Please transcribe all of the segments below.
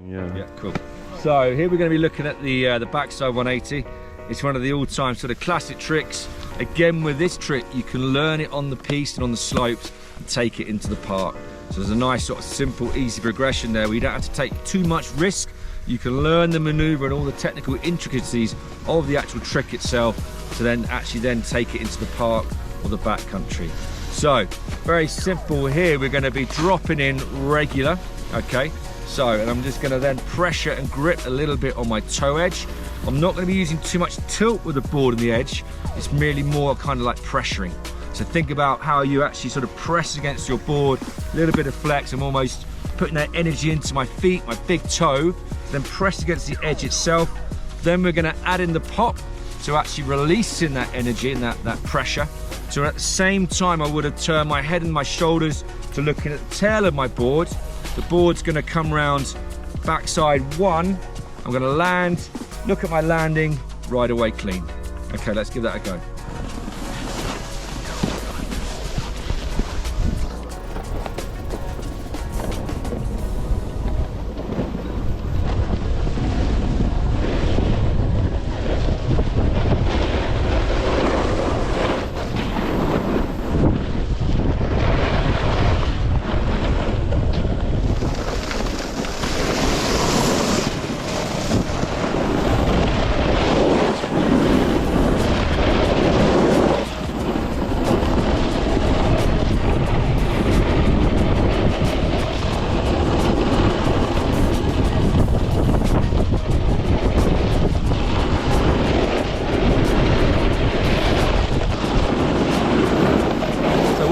Yeah, cool. So here we're going to be looking at the backside 180. It's one of the all-time sort of classic tricks. Again, with this trick, you can learn it on the piste and on the slopes and take it into the park. So there's a nice sort of simple, easy progression there where you don't have to take too much risk. You can learn the maneuver and all the technical intricacies of the actual trick itself to then actually take it into the park or the backcountry. So very simple here. We're going to be dropping in regular, okay? So, and I'm just going to then pressure and grip a little bit on my toe edge. I'm not going to be using too much tilt with the board on the edge. It's merely more kind of like pressuring. So think about how you actually sort of press against your board, a little bit of flex. I'm almost putting that energy into my feet, my big toe, then press against the edge itself. Then we're going to add in the pop, so actually releasing that energy and that pressure. So at the same time, I would have turned my head and my shoulders to looking at the tail of my board. The board's going to come round backside one. I'm going to land, look at my landing, right away clean. Okay, let's give that a go.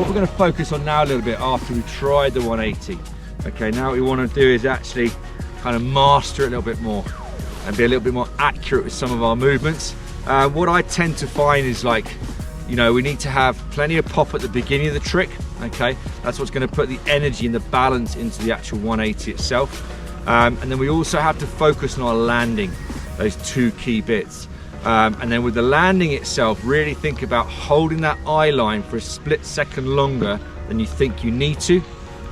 Going to focus on now a little bit after we've tried the 180. Okay, now what we want to do is actually kind of master it a little bit more and be a little bit more accurate with some of our movements. What I tend to find is, like, you know, we need to have plenty of pop at the beginning of the trick. Okay, that's what's going to put the energy and the balance into the actual 180 itself. And then we also have to focus on our landing, those two key bits. And then with the landing itself, really think about holding that eye line for a split second longer than you think you need to.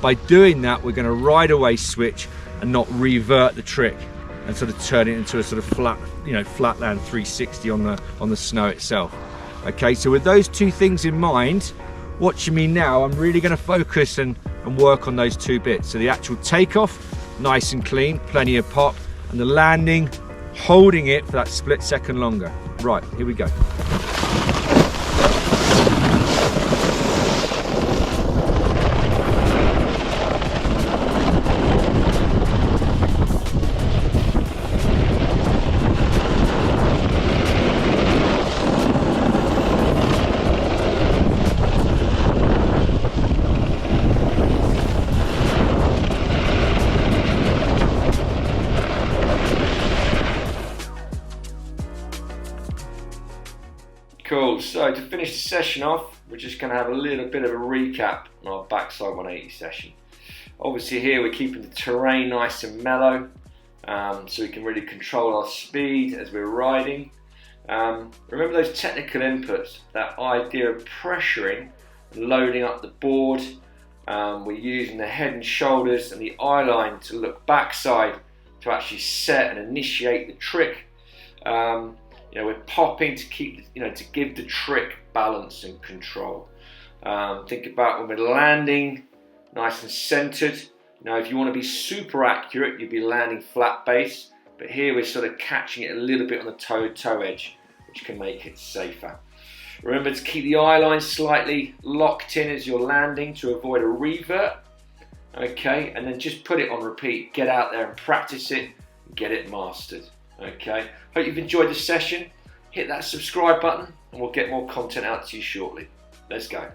By doing that, we're going to right away switch and not revert the trick and sort of turn it into a sort of flat, you know, flat land 360 on the snow itself. Okay, so with those two things in mind, watching me now, I'm really going to focus and work on those two bits. So the actual takeoff, nice and clean, plenty of pop, and the landing, holding it for that split second longer. Right, here we go. Cool, so to finish the session off, we're just going to have a little bit of a recap on our backside 180 session. Obviously here we're keeping the terrain nice and mellow, so we can really control our speed as we're riding. Remember those technical inputs, that idea of pressuring and loading up the board. We're using the head and shoulders and the eye line to look backside to actually set and initiate the trick. You know, we're popping to keep, you know, to give the trick balance and control. Think about when we're landing, nice and centered. Now, if you want to be super accurate, you'd be landing flat base, but here we're sort of catching it a little bit on the toe edge, which can make it safer. Remember to keep the eye line slightly locked in as you're landing to avoid a revert. Okay, and then just put it on repeat. Get out there and practice it, get it mastered. Okay, hope you've enjoyed the session. Hit that subscribe button and we'll get more content out to you shortly. Let's go.